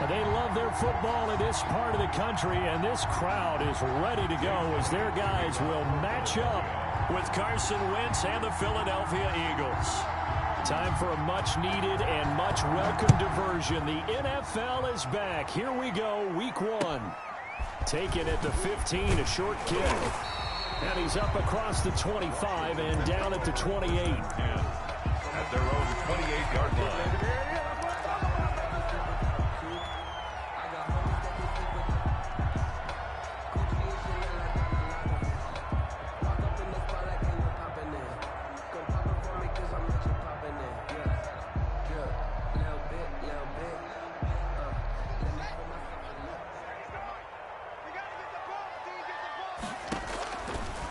They love their football in this part of the country, and this crowd is ready to go as their guys will match up with Carson Wentz and the Philadelphia Eagles. Time for a much-needed and much-welcome diversion. The NFL is back. Here we go, Week 1. Taken at the 15, a short kick. And he's up across the 25 and down at the 28. At their own 28-yard line.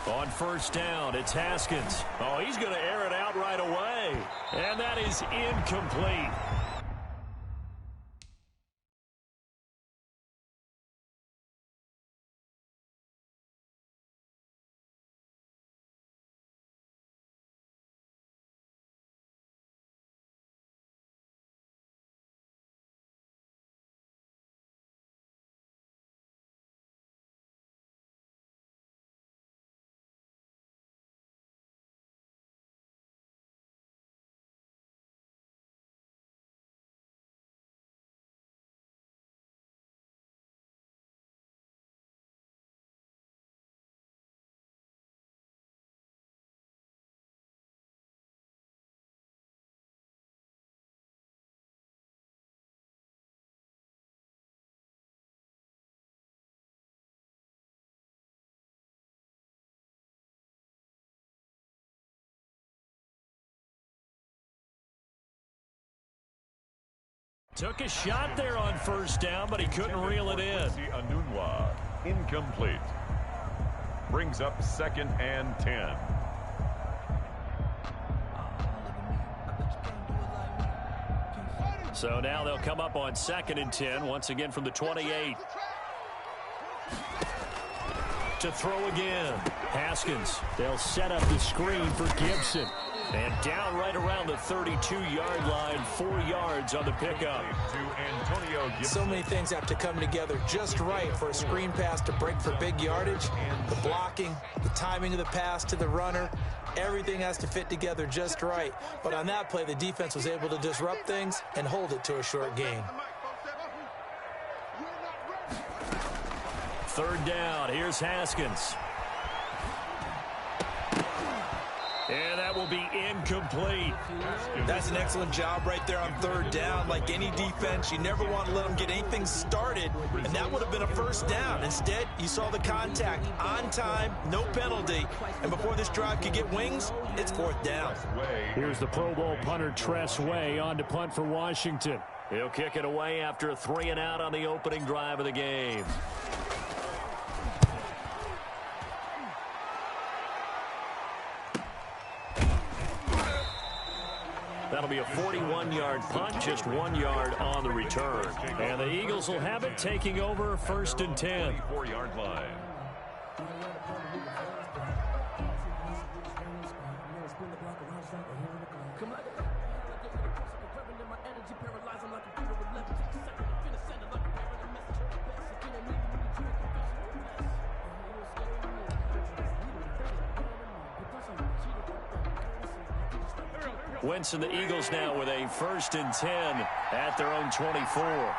On first down, it's Haskins. Oh, he's going to air it out right away. And that is incomplete. Took a shot there on first down, but he couldn't reel it in. Incomplete. Brings up 2nd and 10. So now they'll come up on 2nd and 10, once again from the 28. To throw again. Haskins. They'll set up the screen for Gibson. And down right around the 32-yard line, 4 yards on the pickup. So many things have to come together just right for a screen pass to break for big yardage. The blocking, the timing of the pass to the runner, everything has to fit together just right. But on that play, the defense was able to disrupt things and hold it to a short gain. 3rd down, here's Haskins. And that will be incomplete. That's an excellent job right there on 3rd down. Like any defense, you never want to let them get anything started, and that would have been a 1st down. Instead, you saw the contact on time, no penalty, and before this drive could get wings, it's 4th down. Here's the Pro Bowl punter Tress Way on to punt for Washington. He'll kick it away after a 3-and-out on the opening drive of the game. That'll be a 41-yard punt, just 1 yard on the return. And the Eagles will have it, taking over 1st and 10. 4-yard line. Wentz and the Eagles now with a 1st and 10 at their own 24.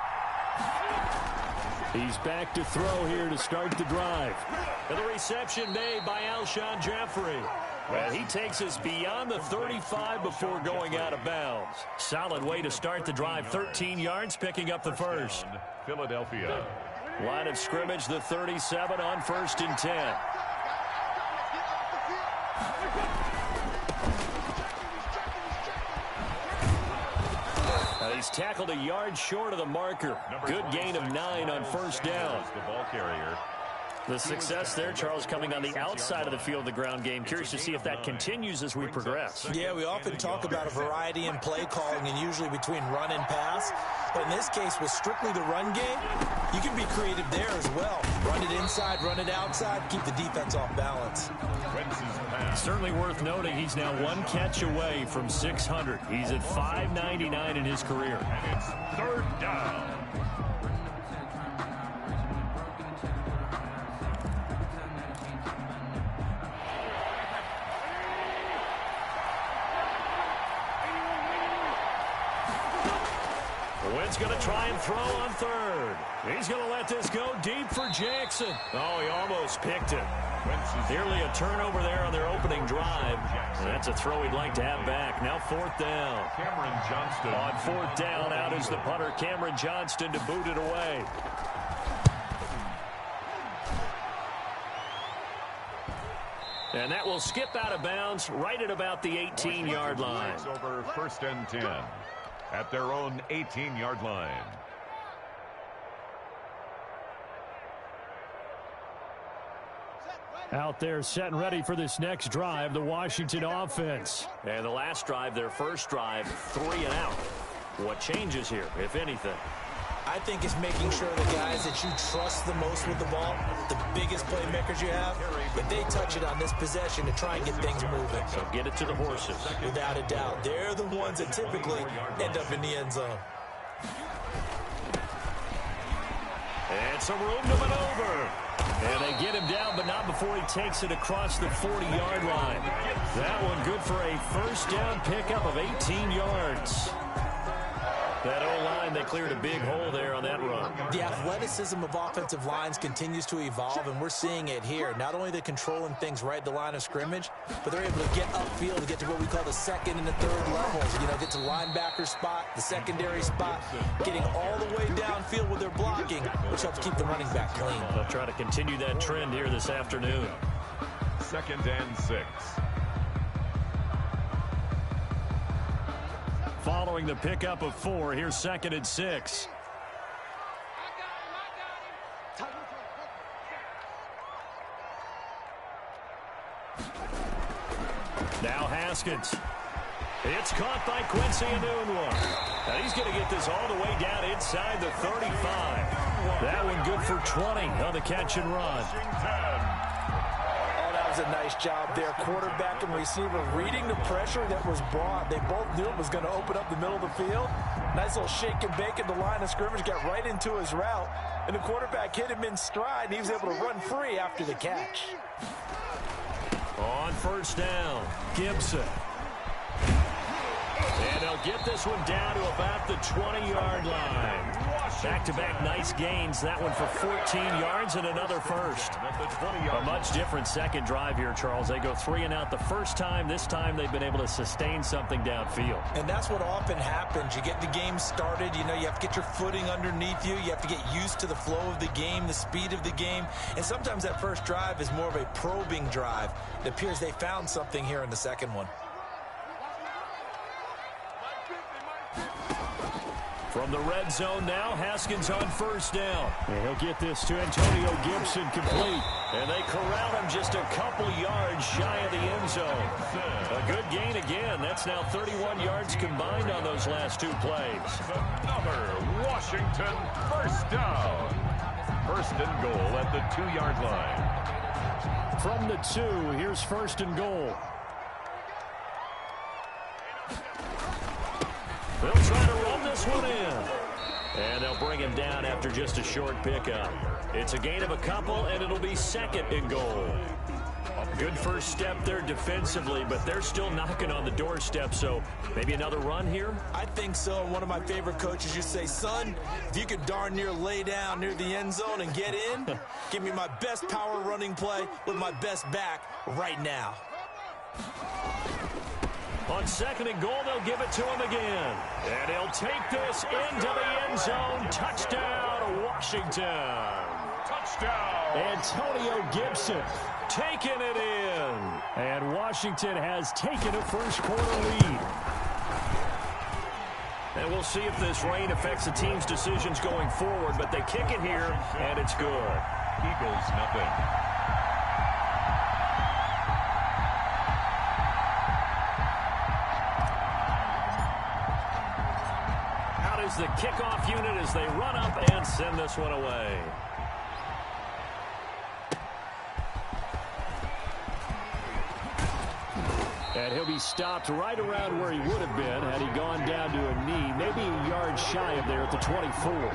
He's back to throw here to start the drive. And the reception made by Alshon Jeffrey. Well, he takes us beyond the 35 before going out of bounds. Solid way to start the drive. 13 yards, picking up the first. Philadelphia. Line of scrimmage, the 37 on 1st and 10. He's tackled a yard short of the marker. Good gain of 9 on 1st down. The ball carrier. The success there, Charles, coming on the outside of the field, the ground game. Curious to see if that continues as we progress. Yeah, we often talk about a variety in play calling and usually between run and pass. But in this case, with strictly the run game, you can be creative there as well. Run it inside, run it outside, keep the defense off balance. Certainly worth noting he's now 1 catch away from 600. He's at 599 in his career. And it's 3rd down. Wentz going to try and throw on third. He's going to let this go deep for Jackson. Oh, he almost picked it. Nearly a turnover there on their opening drive. And that's a throw he'd like to have back. Now fourth down. Cameron Johnston. On fourth down, out is the punter, Cameron Johnston, to boot it away. And that will skip out of bounds right at about the 18-yard line. Over first and 10 at their own 18-yard line. Out there set and ready for this next drive, the Washington offense. And the last drive, their first drive, 3 and out. What changes here, if anything? I think it's making sure the guys that you trust the most with the ball, the biggest playmakers you have, that they touch it on this possession to try and get things moving. So get it to the horses. Without a doubt. They're the ones that typically end up in the end zone. And some room to maneuver. And they get him down, but not before he takes it across the 40-yard line. That one good for a first down pickup of 18 yards. That O-line, they cleared a big hole there on that run. The athleticism of offensive lines continues to evolve, and we're seeing it here. Not only they're controlling things right at the line of scrimmage, but they're able to get upfield to get to what we call the second and the third levels. You know, get to linebacker spot, the secondary spot, getting all the way downfield with their blocking, which helps keep the running back clean. They'll try to continue that trend here this afternoon. 2nd and 6. Following the pickup of 4, here's 2nd and 6. Now Haskins. It's caught by Quincy Enunwa. Now he's going to get this all the way down inside the 35. That one good for 20 on the catch and run. Was a nice job there. Quarterback and receiver reading the pressure that was brought. They both knew it was going to open up the middle of the field. Nice little shake and bake at the line of scrimmage. Got right into his route. And the quarterback hit him in stride. And he was able to run free after the catch. On first down, Gibson. And they'll get this one down to about the 20-yard line. Back-to-back nice gains. That one for 14 yards and another first. A much different second drive here, Charles. They go 3 and out the first time. This time they've been able to sustain something downfield. And that's what often happens. You get the game started. You know, you have to get your footing underneath you. You have to get used to the flow of the game, the speed of the game. And sometimes that first drive is more of a probing drive. It appears they found something here in the second one. From the red zone now, Haskins on first down. And he'll get this to Antonio Gibson complete. And they corral him just a couple yards shy of the end zone. A good gain again. That's now 31 yards combined on those last 2 plays. Another Washington first down. First and goal at the 2-yard line. From the 2, here's first and goal. They'll try to run this one in. And they'll bring him down after just a short pickup. It's a gain of a couple, and it'll be 2nd and goal. A good first step there defensively, but they're still knocking on the doorstep, so maybe another run here? I think so. One of my favorite coaches used to say, son, if you could darn near lay down near the end zone and get in, give me my best power running play with my best back right now. On 2nd and goal, they'll give it to him again. And he'll take this into the end zone. Touchdown, Washington. Touchdown. Antonio Gibson taking it in. And Washington has taken a first quarter lead. And we'll see if this rain affects the team's decisions going forward, but they kick it here, and it's good. Eagles, nothing. The kickoff unit as they run up and send this one away. And he'll be stopped right around where he would have been had he gone down to a knee, maybe a yard shy of there at the 24.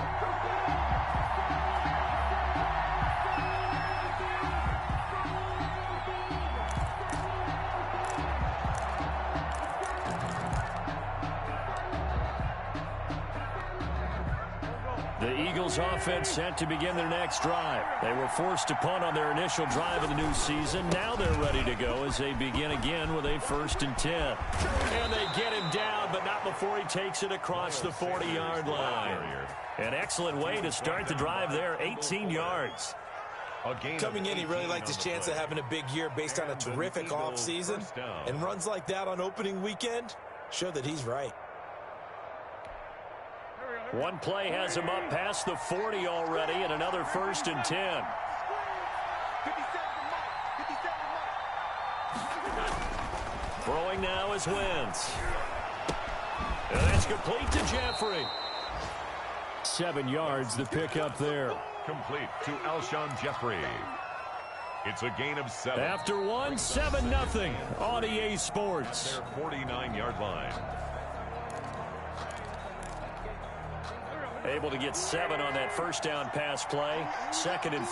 The Eagles offense set to begin their next drive. They were forced to punt on their initial drive of the new season. Now they're ready to go as they begin again with a 1st and 10. And they get him down, but not before he takes it across the 40-yard line. An excellent way to start the drive there, 18 yards. Coming in, he really liked his chance of having a big year based on a terrific offseason. And runs like that on opening weekend show that he's right. One play has him up past the 40 already, and another 1st and 10. Throwing now is Wentz. And that's complete to Jeffrey. 7 yards, the pickup there. Complete to Alshon Jeffrey. It's a gain of 7. After 1, 7-0 on EA Sports. Their 49-yard line. Able to get 7 on that first down pass play. 2nd and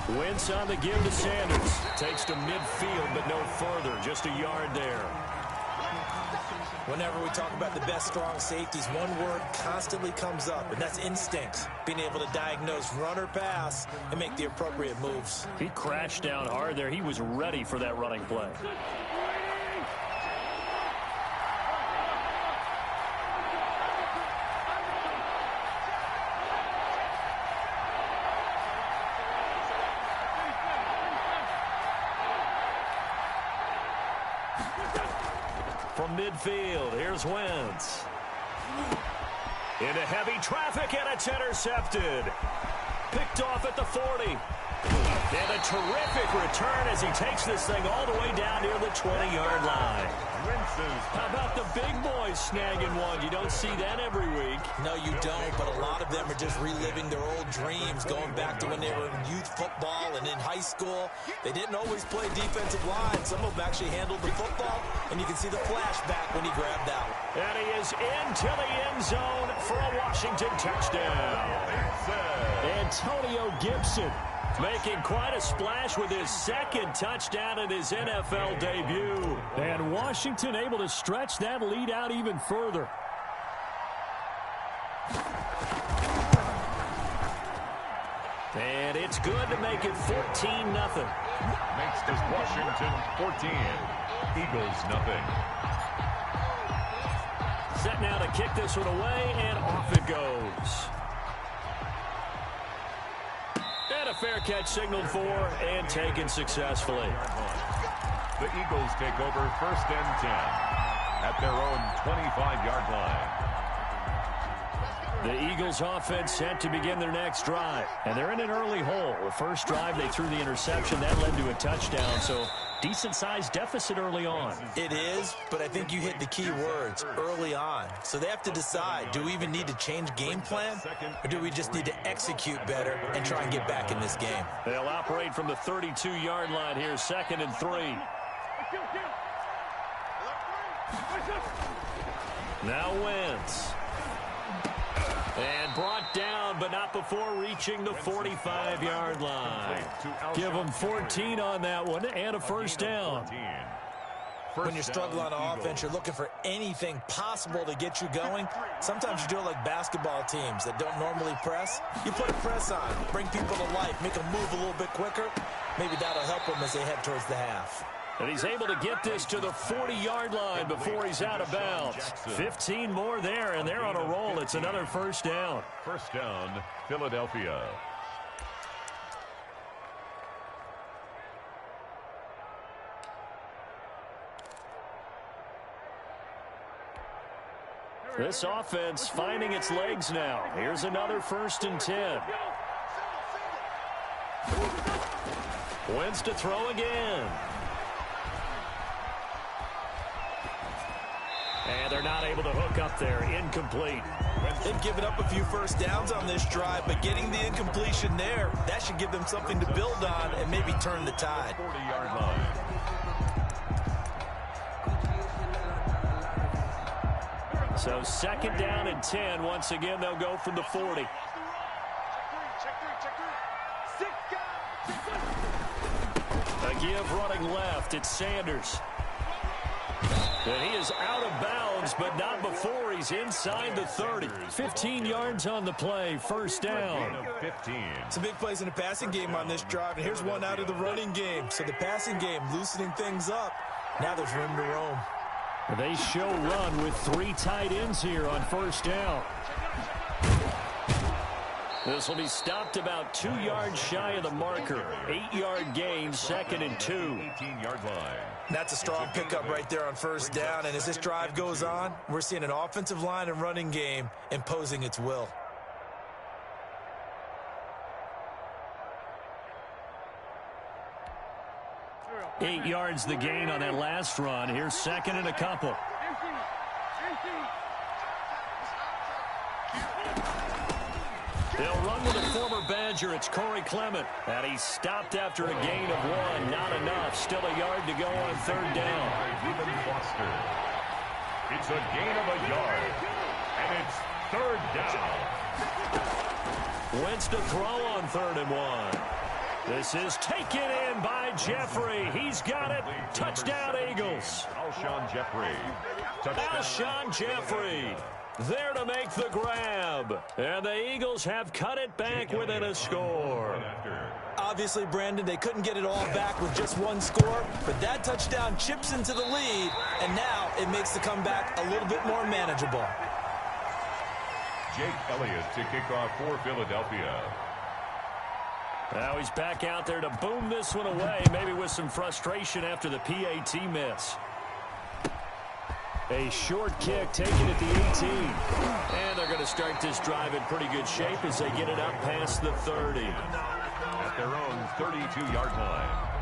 3. Wentz on the give to Sanders. Takes to midfield, but no further. Just a yard there. Whenever we talk about the best strong safeties, one word constantly comes up, and that's instincts. Being able to diagnose run or pass and make the appropriate moves. He crashed down hard there. He was ready for that running play. From midfield, here's Wentz. Into heavy traffic, and it's intercepted. Picked off at the 40. And a terrific return as he takes this thing all the way down near the 20-yard line. How about the big boys snagging one? You don't see that every week. No, you don't, but a lot of them are just reliving their old dreams, going back to when they were in youth football and in high school. They didn't always play defensive line. Some of them actually handled the football, and you can see the flashback when he grabbed that one. And he is into the end zone for a Washington touchdown. Antonio Gibson making quite a splash with his 2nd touchdown in his NFL debut. And Washington able to stretch that lead out even further. And it's good to make it 14-0. Makes this Washington 14. Eagles nothing. Set now to kick this one away, and off it goes. And a fair catch signaled for and taken successfully. The Eagles take over 1st and 10 at their own 25-yard line. The Eagles offense set to begin their next drive. And they're in an early hole. The first drive, they threw the interception. That led to a touchdown. So decent-sized deficit early on. It is, but I think you hit the key words, early on. So they have to decide, do we even need to change game plan? Or do we just need to execute better and try and get back in this game? They'll operate from the 32-yard line here, 2nd and 3. Now Wentz. And brought down, but not before reaching the 45-yard line. Give them 14 on that one and a 1st down. When you're struggling on offense, you're looking for anything possible to get you going. Sometimes you do it like basketball teams that don't normally press. You put a press on, bring people to life, make them move a little bit quicker. Maybe that'll help them as they head towards the half. And he's able to get this to the 40-yard line before he's out of bounds. 15 more there, and they're on a roll. It's another 1st down. 1st down, Philadelphia. This offense finding its legs now. Here's another 1st and 10. Wentz to throw again. And they're not able to hook up there. Incomplete. They've given up a few 1st downs on this drive, but getting the incompletion there, that should give them something to build on and maybe turn the tide. 40-yard line. So 2nd down and 10. Once again, they'll go from the 40. A give running left. It's Sanders. And he is out of bounds, but not before he's inside the 30. 15 yards on the play, first down. 15. Some big plays in the passing game on this drive, and here's one out of the running game. So the passing game loosening things up. Now there's room to roam. They show run with 3 tight ends here on first down. This will be stopped about 2 yards shy of the marker. 8-yard gain, 2nd and 2. 18-yard line. That's a strong pickup right there on first down. And as this drive goes on, we're seeing an offensive line and running game imposing its will. Eight yards the gain on that last run. Here's 2nd and a couple. They'll run with a former Badger. It's Corey Clement. And he's stopped after a gain of 1. Not enough. Still a yard to go on 3rd down. It's a gain of a yard. And it's 3rd down. Wentz to throw on 3rd and 1. This is taken in by Jeffrey. He's got it. Touchdown, Eagles. Alshon Jeffrey. Alshon Jeffrey there to make the grab. And the Eagles have cut it back within a score. Obviously, Brandon, they couldn't get it all back with just one score, but that touchdown chips into the lead, and now it makes the comeback a little bit more manageable. Jake Elliott to kick off for Philadelphia. Now he's back out there to boom this one away, maybe with some frustration after the PAT miss. A short kick taken at the 18. And they're going to start this drive in pretty good shape as they get it up past the 30. At their own 32-yard line.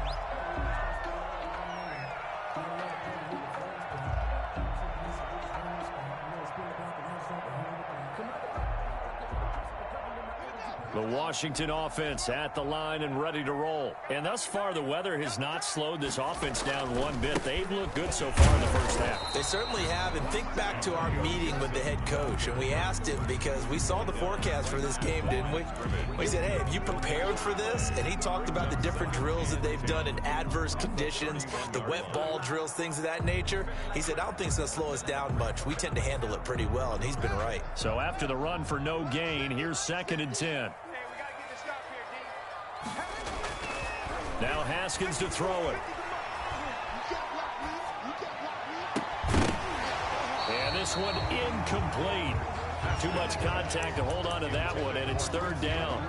The Washington offense at the line and ready to roll. And thus far, the weather has not slowed this offense down one bit. They've looked good so far in the first half. They certainly have. And think back to our meeting with the head coach. And we asked him because we saw the forecast for this game, didn't we? We said, hey, have you prepared for this? And he talked about the different drills that they've done in adverse conditions, the wet ball drills, things of that nature. He said, I don't think it's going to slow us down much. We tend to handle it pretty well, and he's been right. So after the run for no gain, here's 2nd and 10. Now Haskins to throw it. And this one incomplete. Too much contact to hold on to that one, and it's 3rd down.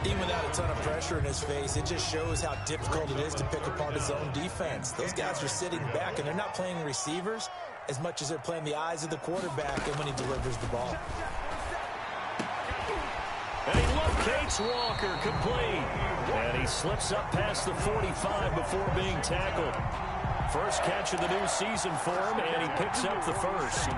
Even without a ton of pressure in his face, it just shows how difficult it is to pick apart his own defense. Those guys are sitting back, and they're not playing receivers as much as they're playing the eyes of the quarterback and when he delivers the ball. And he locates Walker, complete. And he slips up past the 45 before being tackled. First catch of the new season for him, and he picks up the first.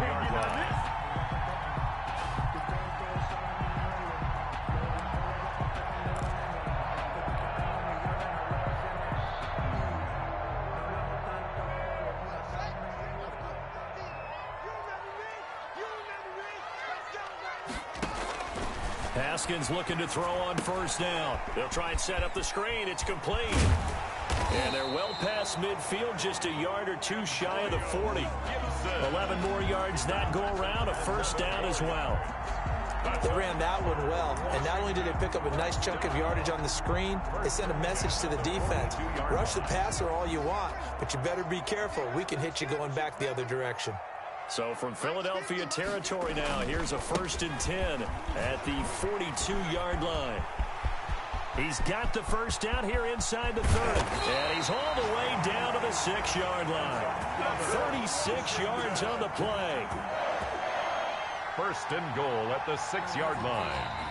Haskins looking to throw on first down. They'll try and set up the screen. It's complete. And they're well past midfield, just a yard or two shy of the 40. 11 more yards that go around, a first down as well. They ran that one well, and not only did they pick up a nice chunk of yardage on the screen, they sent a message to the defense. Rush the passer all you want, but you better be careful. We can hit you going back the other direction. So from Philadelphia territory now, here's a 1st and 10 at the 42-yard line. He's got the first down here inside the 30. And he's all the way down to the 6-yard line. 36 yards on the play. 1st and goal at the 6-yard line.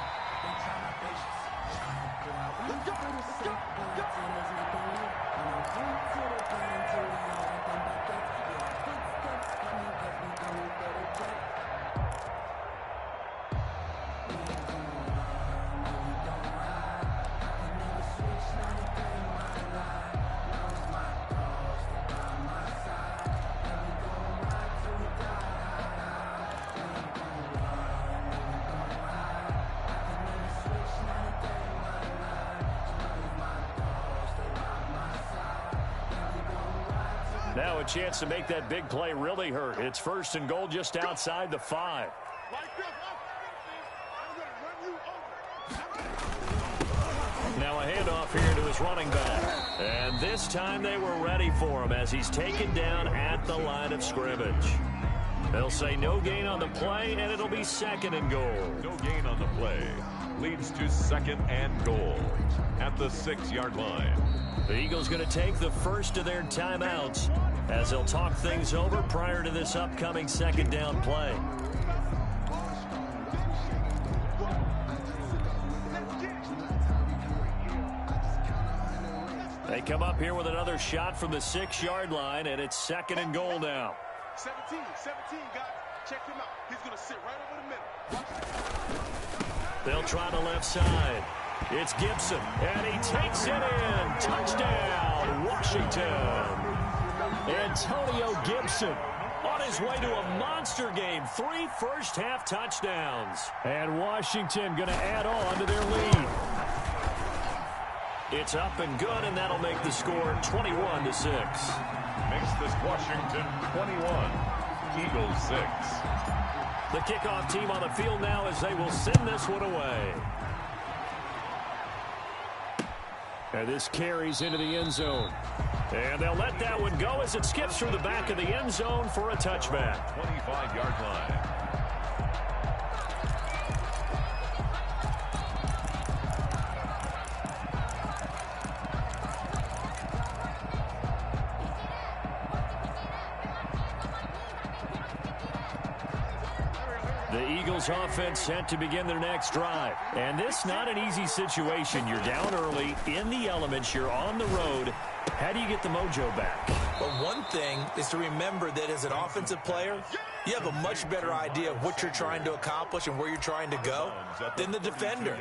Now a chance to make that big play really hurt. It's 1st and goal just outside the 5. Now a handoff here to his running back. And this time they were ready for him as he's taken down at the line of scrimmage. They'll say no gain on the play, and it'll be 2nd and goal. No gain on the play. Leads to 2nd and goal at the 6-yard line. The Eagles going to take the first of their timeouts as they'll talk things over prior to this upcoming 2nd down play. They come up here with another shot from the 6-yard line, and it's 2nd and goal now. 17, guys. Check him out. He's going to sit right over the middle. They'll try the left side. It's Gibson, and he takes it in. Touchdown, Washington. Antonio Gibson on his way to a monster game. 3 first-half touchdowns. And Washington going to add on to their lead. It's up and good, and that'll make the score 21-6. Makes this Washington 21, Eagles 6. The kickoff team on the field now as they will send this one away. And this carries into the end zone. And they'll let that one go as it skips through the back of the end zone for a touchback. 25-yard line. The Eagles offense set to begin their next drive. And this not an easy situation. You're down early, in the elements, you're on the road. How do you get the mojo back? Well, one thing is to remember that as an offensive player, you have a much better idea of what you're trying to accomplish and where you're trying to go than the defender.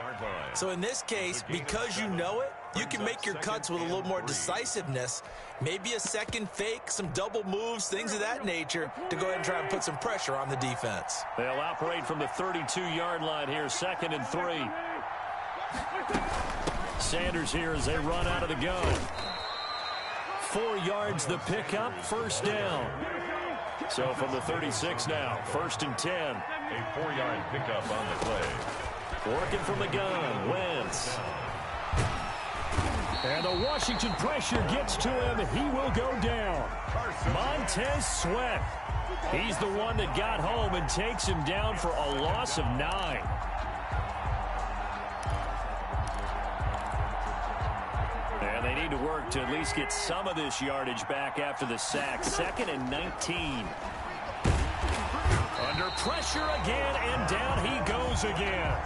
So in this case, because you know it, you can make your cuts with a little more decisiveness, maybe a second fake, some double moves, things of that nature to go ahead and try and put some pressure on the defense. They'll operate from the 32-yard line here, 2nd and 3. Sanders here as they run out of the gun. 4 yards the pickup, 1st down. So from the 36 now, 1st and 10. A 4-yard pickup on the play. Working from the gun, Wentz. And the Washington pressure gets to him. He will go down. Montez Sweat. He's the one that got home and takes him down for a loss of 9. And they need to work to at least get some of this yardage back after the sack. 2nd and 19. Under pressure again, and down he goes again.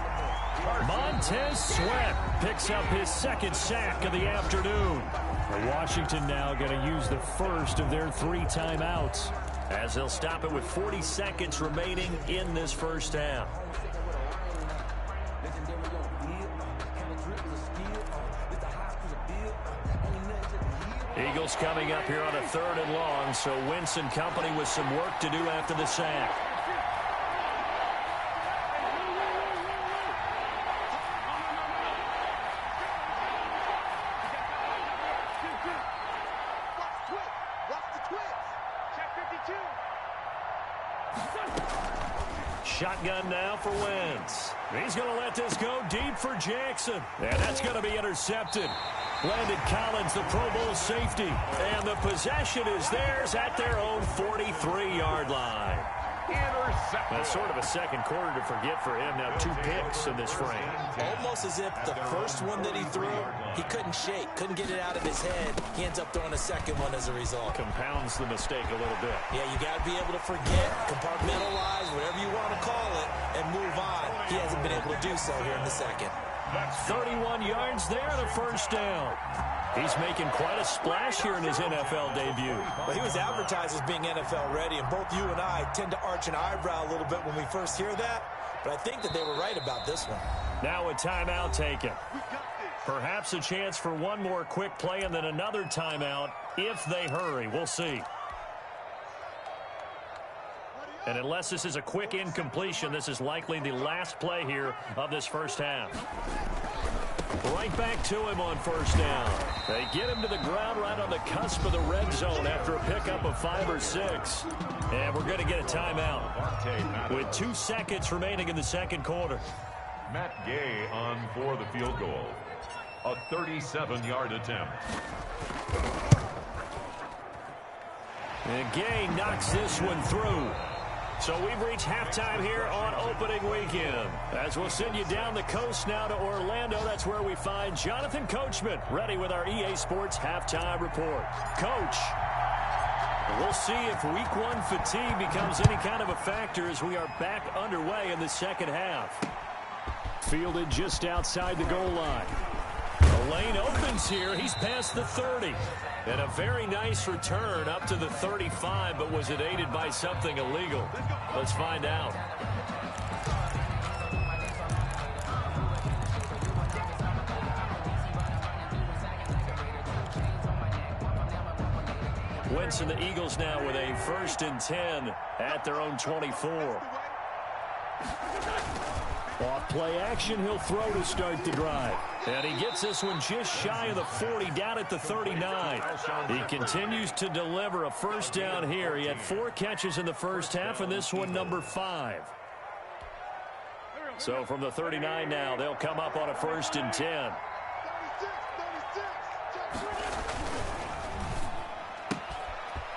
Montez Sweat picks up his 2nd sack of the afternoon. And Washington now going to use the first of their 3 timeouts as they'll stop it with 40 seconds remaining in this first half. Eagles coming up here on a 3rd and long, so Wentz and company with some work to do after the sack. Shotgun now for Wentz. He's going to let this go deep for Jackson. And that's going to be intercepted. Landon Collins, the Pro Bowl safety. And the possession is theirs at their own 43-yard line. That's sort of a second quarter to forget for him. Now 2 picks in this frame. Almost as if the first one that he threw, he couldn't shake, couldn't get it out of his head. He ends up throwing a second one as a result. Compounds the mistake a little bit. Yeah, you got to be able to forget, compartmentalize, whatever you want to call it, and move on. He hasn't been able to do so here in the second. 31 yards there, the first down. He's making quite a splash here in his NFL debut. Well, he was advertised as being NFL ready, and both you and I tend to arch an eyebrow a little bit when we first hear that, but I think that they were right about this one. Now a timeout taken. Perhaps a chance for one more quick play and then another timeout if they hurry. We'll see. And unless this is a quick incompletion, this is likely the last play here of this first half. Right back to him on first down. They get him to the ground right on the cusp of the red zone after a pickup of 5 or 6. And we're going to get a timeout with 2 seconds remaining in the second quarter. Matt Gay on for the field goal. A 37-yard attempt. And Gay knocks this one through. So we've reached halftime here on opening weekend. As we'll send you down the coast now to Orlando, that's where we find Jonathan Coachman, ready with our EA Sports halftime report. Coach, we'll see if week 1 fatigue becomes any kind of a factor as we are back underway in the second half. Fielded just outside the goal line. The lane opens here. He's past the 30. And a very nice return up to the 35, but was it aided by something illegal? Let's find out. Wentz and the Eagles now with a 1st and 10 at their own 24. Off play action, he'll throw to start the drive. And he gets this one just shy of the 40, down at the 39. He continues to deliver a first down here. He had 4 catches in the first half, and this one number 5. So from the 39 now, they'll come up on a 1st and 10.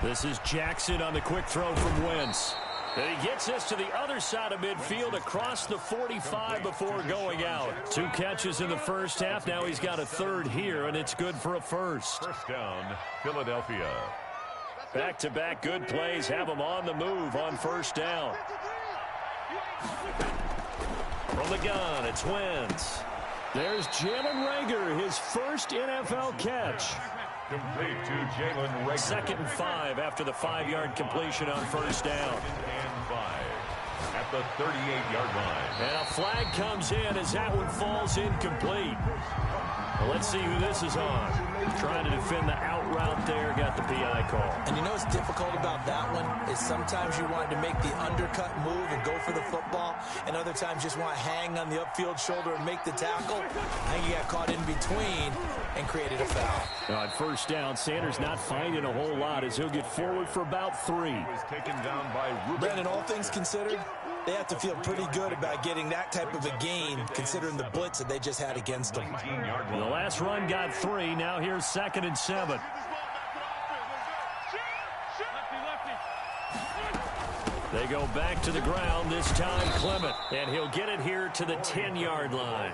This is Jackson on the quick throw from Wentz. And he gets this to the other side of midfield across the 45 before going out. 2 catches in the first half. Now he's got a 3rd here, and it's good for a 1st. First down, Philadelphia. Back-to-back good plays have him on the move on first down. From the gun, it's Wentz. There's Jalen Reagor, his first NFL catch. Complete to Jalen Reagor. 2nd and 5 after the 5-yard completion on first down. And 5 at the 38-yard line. And a flag comes in as that one falls incomplete. Well, let's see who this is on. Trying to defend the out route there, got the PI call. And you know what's difficult about that one is sometimes you want to make the undercut move and go for the football, and other times just want to hang on the upfield shoulder and make the tackle. I think he got caught in between and created a foul. On first down, Sanders not finding a whole lot as he'll get forward for about 3. Was taken down by Ruben. Brandon, all things considered, they have to feel pretty good about getting that type of a gain considering the blitz that they just had against them. The last run got 3. Now here's 2nd and 7. They go back to the ground, this time Clement. And he'll get it here to the 10-yard line.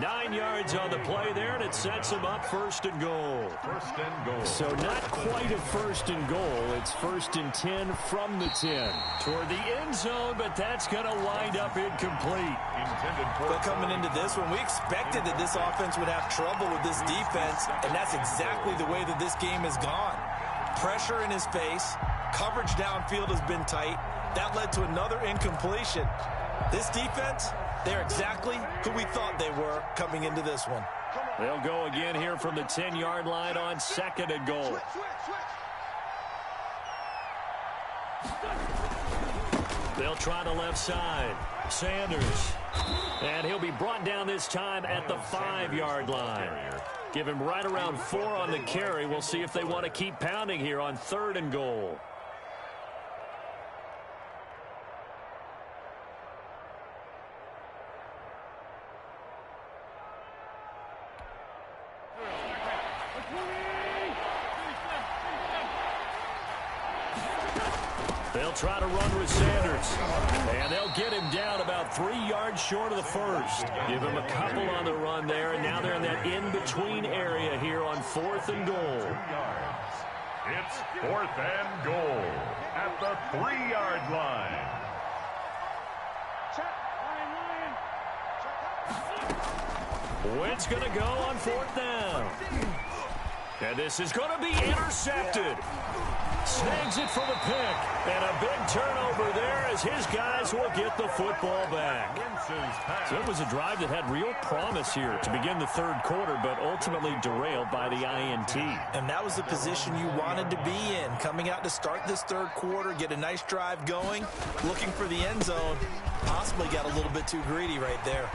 9 yards on the play there, and it sets him up 1st and goal. 1st and goal. So not quite a 1st and goal. It's 1st and 10 from the 10. Toward the end zone, but that's going to wind up incomplete. But coming into this one, we expected that this offense would have trouble with this defense, and that's exactly the way that this game has gone. Pressure in his face. Coverage downfield has been tight. That led to another incompletion. This defense, they're exactly who we thought they were coming into this one. They'll go again here from the 10-yard line on 2nd and goal. They'll try the left side. Sanders. And he'll be brought down this time at the 5-yard line. Give him right around 4 on the carry. We'll see if they want to keep pounding here on 3rd and goal. They'll try to run with Sanders. And they'll get him down about 3 yards short of the 1st. Give him a couple on the run there, and now they're in that in-between area here on 4th and goal. It's 4th and goal at the 3-yard line. Wentz going to go on 4th down. And this is going to be intercepted. Snags it for the pick. And a big turnover there as his guys will get the football back. So it was a drive that had real promise here to begin the 3rd quarter, but ultimately derailed by the INT. And that was the position you wanted to be in. Coming out to start this 3rd quarter, get a nice drive going, looking for the end zone. Possibly got a little bit too greedy right there.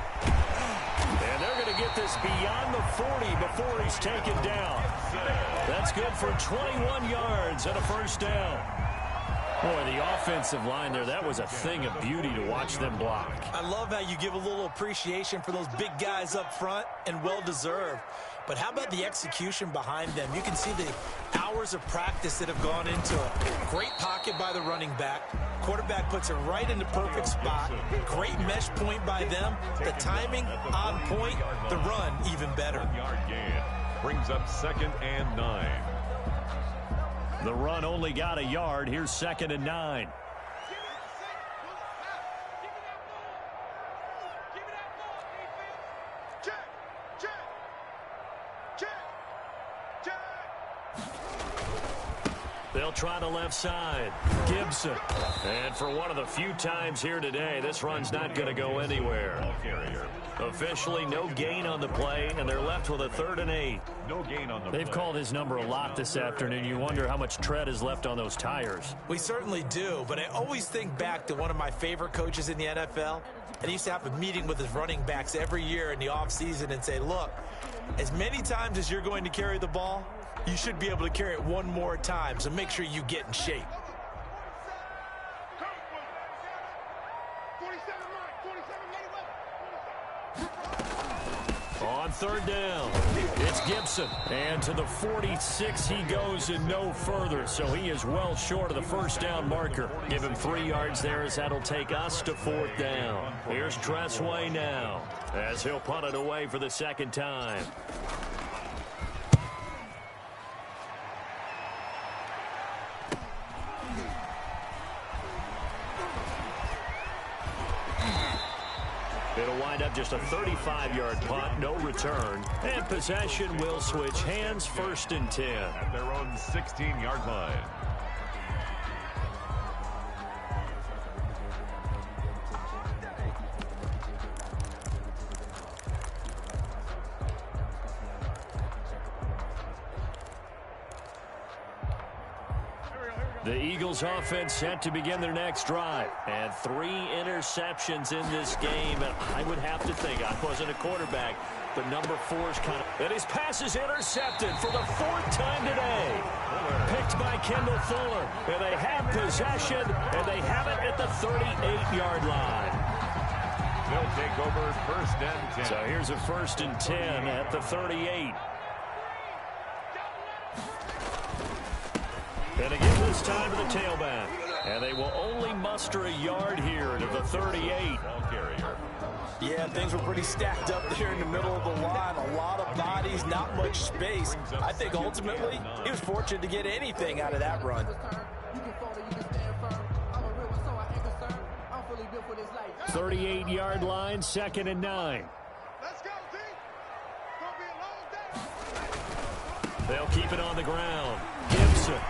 And they're going to get this beyond the 40 before he's taken down. That's good for 21 yards and a first down. Boy, the offensive line there, that was a thing of beauty to watch them block. I love how you give a little appreciation for those big guys up front, and well-deserved. But how about the execution behind them? You can see the hours of practice that have gone into it. Great pocket by the running back. Quarterback puts it right in the perfect spot. Great mesh point by them. The timing on point. The run even better. 1-yard gain brings up 2nd and 9. The run only got a yard. Here's 2nd and 9. They'll try the left side. Gibson. And for one of the few times here today, this run's not going to go anywhere. Officially, no gain on the play, and they're left with a 3rd and 8. No gain on the They've called his number a lot this afternoon. You wonder how much tread is left on those tires. We certainly do, but I always think back to one of my favorite coaches in the NFL. And he used to have a meeting with his running backs every year in the offseason and say, look, as many times as you're going to carry the ball, you should be able to carry it one more time, so make sure you get in shape. On 3rd down, it's Gibson. And to the 46 he goes and no further, so he is well short of the first down marker. Give him 3 yards there as that'll take us to 4th down. Here's Tressway now as he'll punt it away for the 2nd time. It'll wind up just a 35-yard punt, no return. And possession will switch hands, 1st and 10. At their own 16-yard line. The Eagles offense set to begin their next drive. And 3 interceptions in this game. And I would have to think, I wasn't a quarterback, but number 4's kind of... And his pass is intercepted for the 4th time today. Picked by Kendall Fuller. And they have possession, and they have it at the 38-yard line. They'll take over 1st and 10. So here's a 1st and 10 at the 38. And again this time to the tailback. And they will only muster a yard here to the 38. Ball carrier. Yeah, things were pretty stacked up there in the middle of the line. A lot of bodies, not much space. I think ultimately he was fortunate to get anything out of that run. 38-yard line, 2nd and 9. Let's go, team. Gonna be a long day. They'll keep it on the ground. Gibson.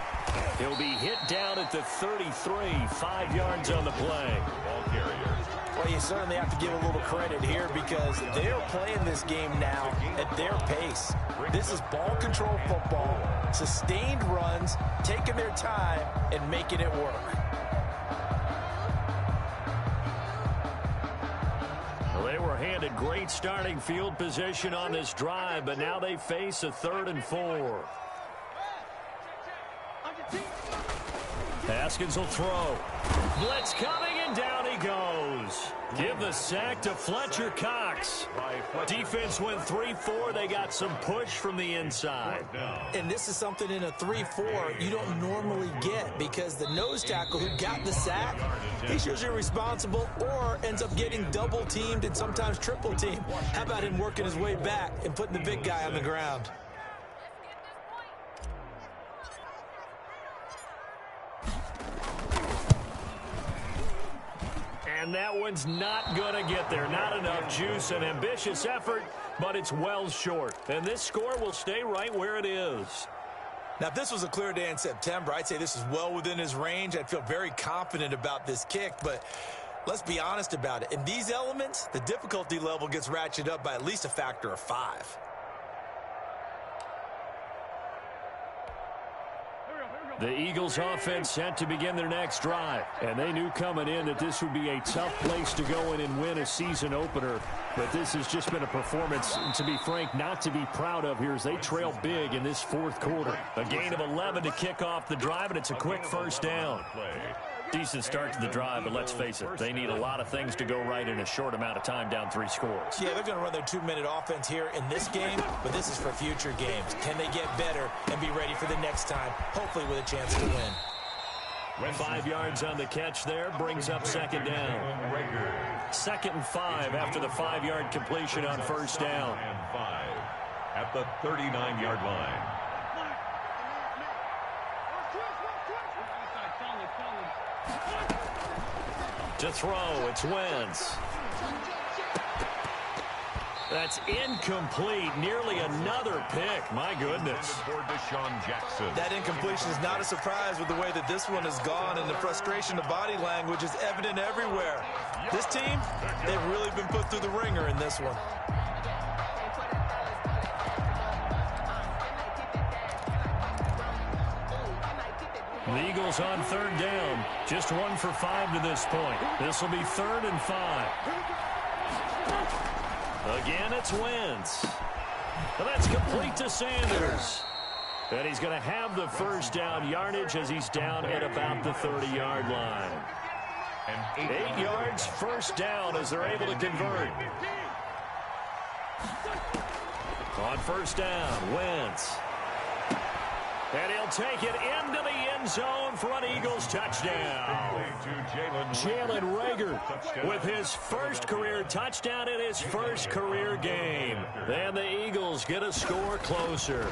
He'll be hit down at the 33, 5 yards on the play. Ball carrier. Well, you certainly have to give a little credit here because they're playing this game now at their pace. This is ball control football, sustained runs, taking their time, and making it work. Well, they were handed great starting field position on this drive, but now they face a 3rd and 4. Haskins will throw. Blitz coming, and down he goes. Give the sack to Fletcher Cox. Defense went 3-4. They got some push from the inside. And this is something in a 3-4 you don't normally get because the nose tackle who got the sack, he's usually responsible or ends up getting double teamed and sometimes triple teamed. How about him working his way back and putting the big guy on the ground? And that one's not going to get there. Not enough juice. An ambitious effort, but it's well short. And this score will stay right where it is. Now, if this was a clear day in September, I'd say this is well within his range. I'd feel very confident about this kick, but let's be honest about it. In these elements, the difficulty level gets ratcheted up by at least a factor of 5. Here we go. The Eagles offense set to begin their next drive. And they knew coming in that this would be a tough place to go in and win a season opener. But this has just been a performance, to be frank, not to be proud of here as they trail big in this fourth quarter. A gain of 11 to kick off the drive, and it's a quick first down. Decent start to the drive, but let's face it, they need a lot of things to go right in a short amount of time, down 3 scores. Yeah, they're going to run their 2-minute offense here in this game, but this is for future games. Can they get better and be ready for the next time, hopefully with a chance to win? 5 yards on the catch there, brings up second down. 2nd and 5 after the 5-yard completion on first down. And 5 at the 39-yard line. To throw, it's Wentz. That's incomplete. Nearly another pick. My goodness. That incompletion is not a surprise with the way that this one has gone, and the frustration of body language is evident everywhere. This team, they've really been put through the ringer in this one. The Eagles on third down. Just 1 for 5 to this point. This will be 3rd and 5. Again, it's Wentz. And that's complete to Sanders. And he's going to have the first down yardage as he's down at about the 30-yard line. 8 yards, first down as they're able to convert. On first down, Wentz. And he'll take it into the end zone for an Eagles touchdown. Jalen Reagor with his first career touchdown in his first career game. And the Eagles get a score closer.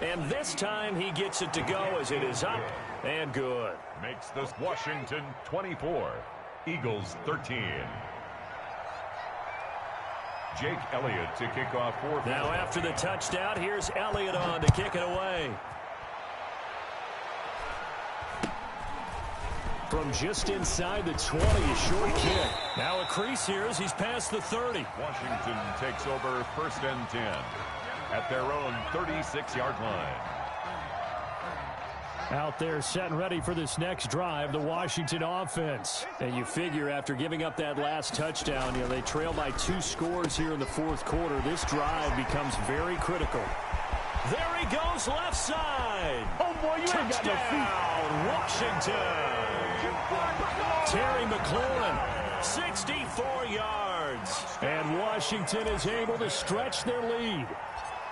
And this time he gets it to go as it is up and good. Makes this Washington 24, Eagles 13. Jake Elliott to kick off 4. Now after the touchdown, here's Elliott on to kick it away. From just inside the 20, a short kick. Now a crease here as he's past the 30. Washington takes over 1st and 10 at their own 36-yard line. Out there set and ready for this next drive, the Washington offense. And you figure after giving up that last touchdown, they trail by 2 scores here in the fourth quarter. This drive becomes very critical. There he goes, left side. Oh, boy, you ain't got no feet. Washington. Terry McLaurin, 64 yards. And Washington is able to stretch their lead.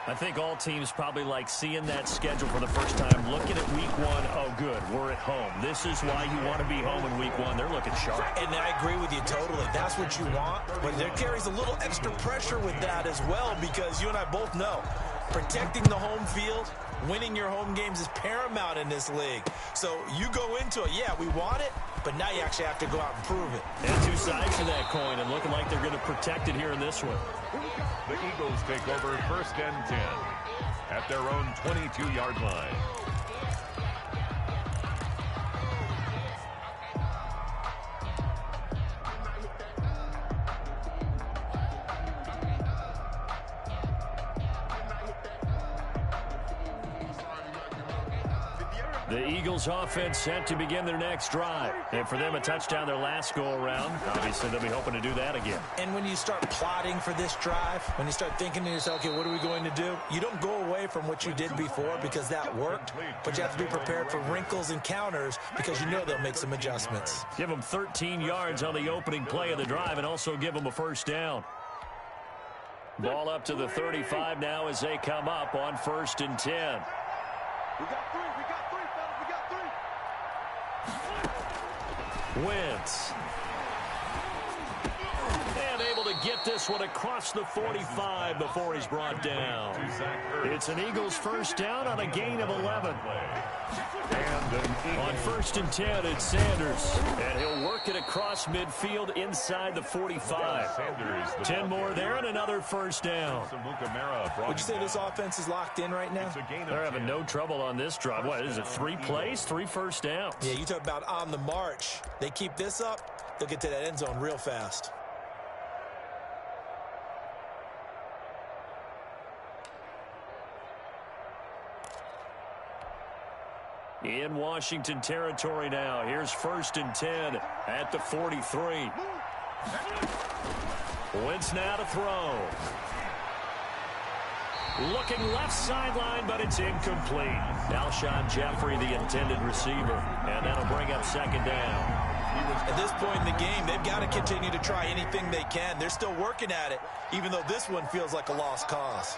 I think all teams probably like seeing that schedule for the first time, looking at week 1. Oh, good, we're at home. This is why you want to be home in week 1. They're looking sharp. And I agree with you totally. That's what you want. But there carries a little extra pressure with that as well, because you and I both know protecting the home field, winning your home games is paramount in this league. So you go into it, yeah, we want it, but now you actually have to go out and prove it. And 2 sides to that coin, and looking like they're going to protect it here in this one. The Eagles take over 1st and 10 at their own 22-yard line. The Eagles offense set to begin their next drive. And for them, a touchdown their last go-around. Obviously, they'll be hoping to do that again. And when you start plotting for this drive, when you start thinking to yourself, okay, what are we going to do? You don't go away from what you did before because that worked, but you have to be prepared for wrinkles and counters because you know they'll make some adjustments. Give them 13 yards on the opening play of the drive and also give them a first down. Ball up to the 35 now as they come up on 1st and 10. We got 3, fellas, we got 3. Wentz. And able to get this one across the 45 before he's brought down. It's an Eagles first down on a gain of 11. On 1st and 10, it's Sanders. And he'll work it across midfield inside the 45. 10 more there and another first down. Would you say this offense is locked in right now? They're having no trouble on this drive. What is it, 3 plays, 3 first downs? Yeah, you talk about on the march. They keep this up, they'll get to that end zone real fast. In Washington territory now. Here's 1st and 10 at the 43. Wentz now to throw. Looking left sideline, but it's incomplete. Alshon Jeffrey, the intended receiver. And that'll bring up 2nd down. At this point in the game, they've got to continue to try anything they can. They're still working at it, even though this one feels like a lost cause.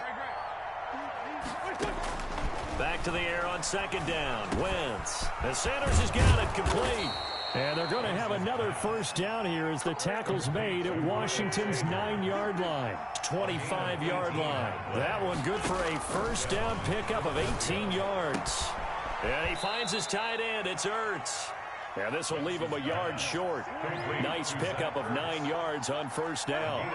Back to the air on 2nd down. Wentz. And Sanders has got it complete. And they're going to have another 1st down here as the tackle's made at Washington's 9-yard line. 25-yard line. That one good for a 1st down pickup of 18 yards. And he finds his tight end. It's Ertz. And this will leave him a yard short. Nice pickup of 9 yards on 1st down.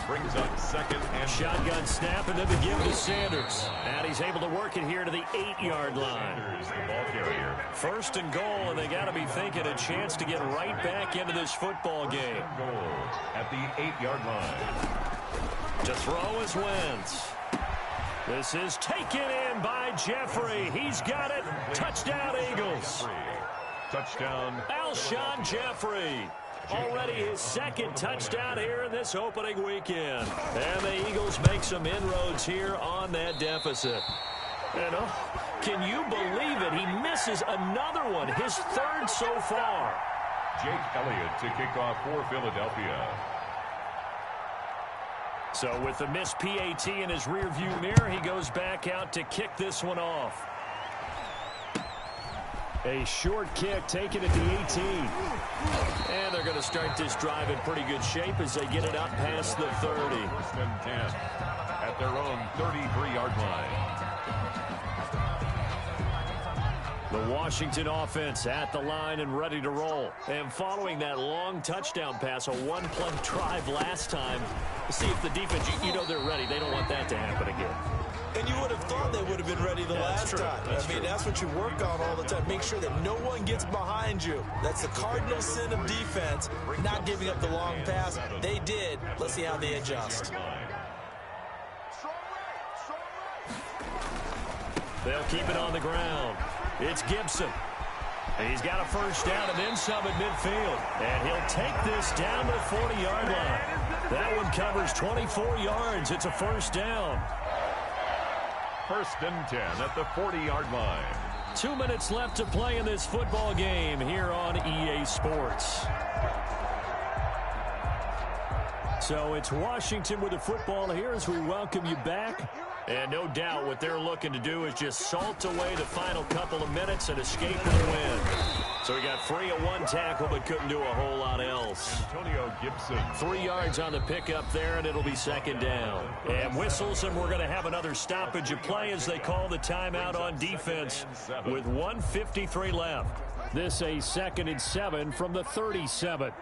Brings up 2nd and shotgun snap, and then the give to Sanders. And he's able to work it here to the 8-yard line. Sanders, the ball carrier. 1st and goal, and they got to be thinking a chance to get right back into this football game. Goal at the 8-yard line. To throw is Wentz. This is taken in by Jeffrey. He's got it. Touchdown, Eagles. Touchdown, Alshon Jeffrey. Already his 2nd touchdown here in this opening weekend. And the Eagles make some inroads here on that deficit. And can you believe it? He misses another one, his 3rd so far. Jake Elliott to kick off for Philadelphia. So with the missed PAT in his rearview mirror, he goes back out to kick this one off. A short kick taken at the 18. And they're going to start this drive in pretty good shape as they get it up past the 30. 1st and 10 at their own 33-yard line. The Washington offense at the line and ready to roll. And following that long touchdown pass, a one-play drive last time, see if the defense, you know they're ready. They don't want that to happen again. And you would have thought they would have been ready the last time. That's what you work on all the time. Make sure that no one gets behind you. That's the cardinal sin of defense, not giving up the long pass. They did. Let's see how they adjust. They'll keep it on the ground. It's Gibson. He's got a 1st down and then some at midfield. And he'll take this down to the 40-yard line. That one covers 24 yards. It's a 1st down. 1st and 10 at the 40-yard line. 2 minutes left to play in this football game here on EA Sports. So it's Washington with the football here as we welcome you back. And no doubt what they're looking to do is just salt away the final couple of minutes and escape with a win. So he got free of 1 tackle but couldn't do a whole lot else. Antonio Gibson. 3 yards on the pickup there, and it'll be 2nd down. And whistles, and we're going to have another stoppage of play as they call the timeout on defense with 1:53 left. This a 2nd and 7 from the 37.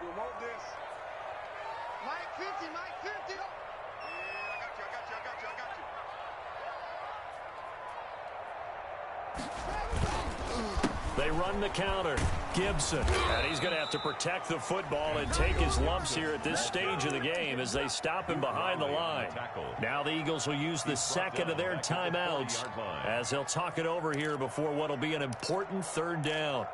They run the counter. Gibson. And he's going to have to protect the football and take his lumps here at this stage of the game as they stop him behind the line. Now the Eagles will use the 2nd of their timeouts as they'll talk it over here before what will be an important 3rd down.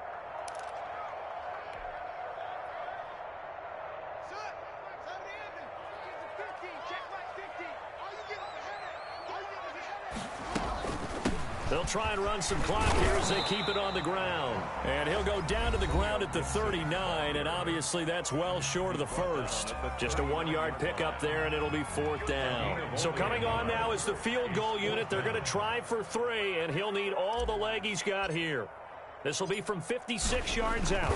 They'll try and run some clock here as they keep it on the ground. And he'll go down to the ground at the 39, and obviously that's well short of the 1st. Just a 1-yard pickup there, and it'll be 4th down. So coming on now is the field goal unit. They're going to try for 3, and he'll need all the leg he's got here. This will be from 56 yards out.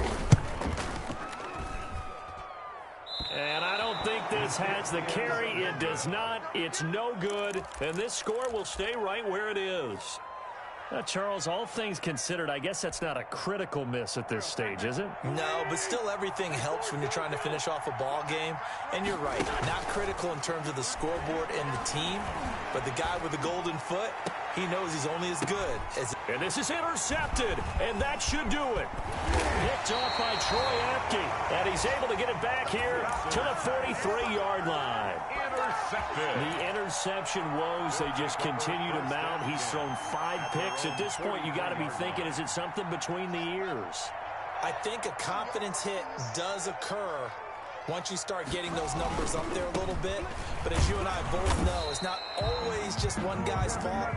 And I don't think this has the carry. It does not. It's no good. And this score will stay right where it is. Charles, all things considered, I guess that's not a critical miss at this stage, is it? No, but still everything helps when you're trying to finish off a ball game. And you're right, not critical in terms of the scoreboard and the team, but the guy with the golden foot, He knows he's only as good as... And this is intercepted, and that should do it. Picked off by Troy Apke, and he's able to get it back here to the 43-yard line. Intercepted. The interception woes, they just continue to mount. He's thrown 5 picks. At this point, you got to be thinking, is it something between the ears? I think a confidence hit does occur once you start getting those numbers up there a little bit. But as you and I both know, it's not always just one guy's fault.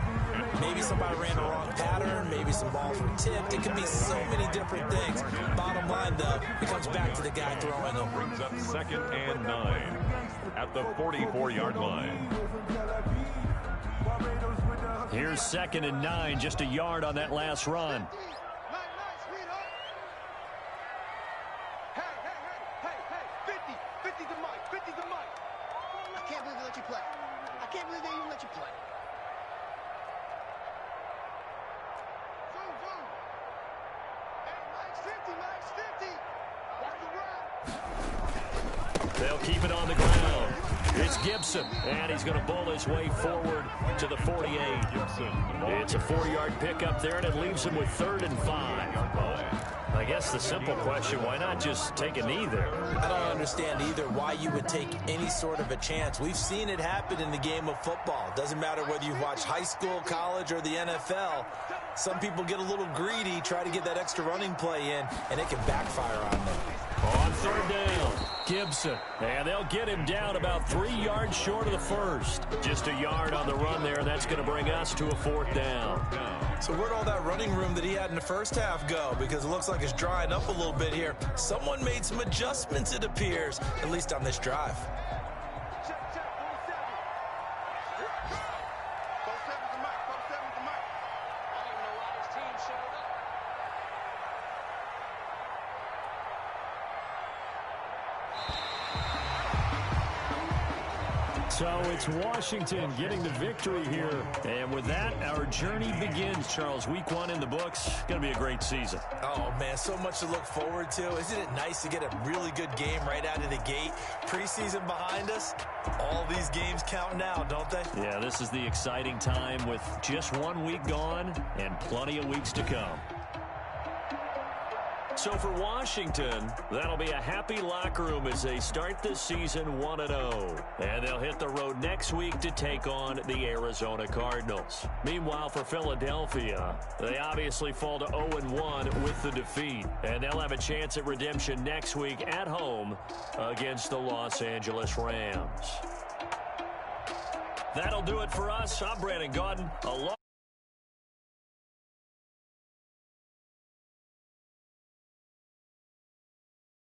Maybe somebody ran the wrong pattern. Maybe some balls were tipped. It can be so many different things. Bottom line, though, it comes back to the guy throwing them. Brings up 2nd and 9 at the 44-yard line. Here's 2nd and 9, just a yard on that last run. They'll keep it on the ground. It's Gibson, and he's going to bowl his way forward to the 48. It's a 4-yard pickup there, and it leaves him with 3rd and 5. I guess the simple question, why not just take a knee there? I don't understand either why you would take any sort of a chance. We've seen it happen in the game of football. It doesn't matter whether you watch high school, college, or the NFL. Some people get a little greedy, try to get that extra running play in, and it can backfire on them. On 3rd down, Gibson. And they'll get him down about 3 yards short of the first. Just a yard on the run there, and that's going to bring us to a 4th down. So where'd all that running room that he had in the first half go? Because it looks like it's drying up a little bit here. Someone made some adjustments, it appears, at least on this drive. So it's Washington getting the victory here. And with that, our journey begins, Charles. Week 1 in the books. Going to be a great season. Oh, man, so much to look forward to. Isn't it nice to get a really good game right out of the gate? Preseason behind us. All these games count now, don't they? Yeah, this is the exciting time with just 1 week gone and plenty of weeks to come. So for Washington, that'll be a happy locker room as they start this season 1-0. And they'll hit the road next week to take on the Arizona Cardinals. Meanwhile, for Philadelphia, they obviously fall to 0-1 with the defeat. And they'll have a chance at redemption next week at home against the Los Angeles Rams. That'll do it for us. I'm Brandon Gaudin.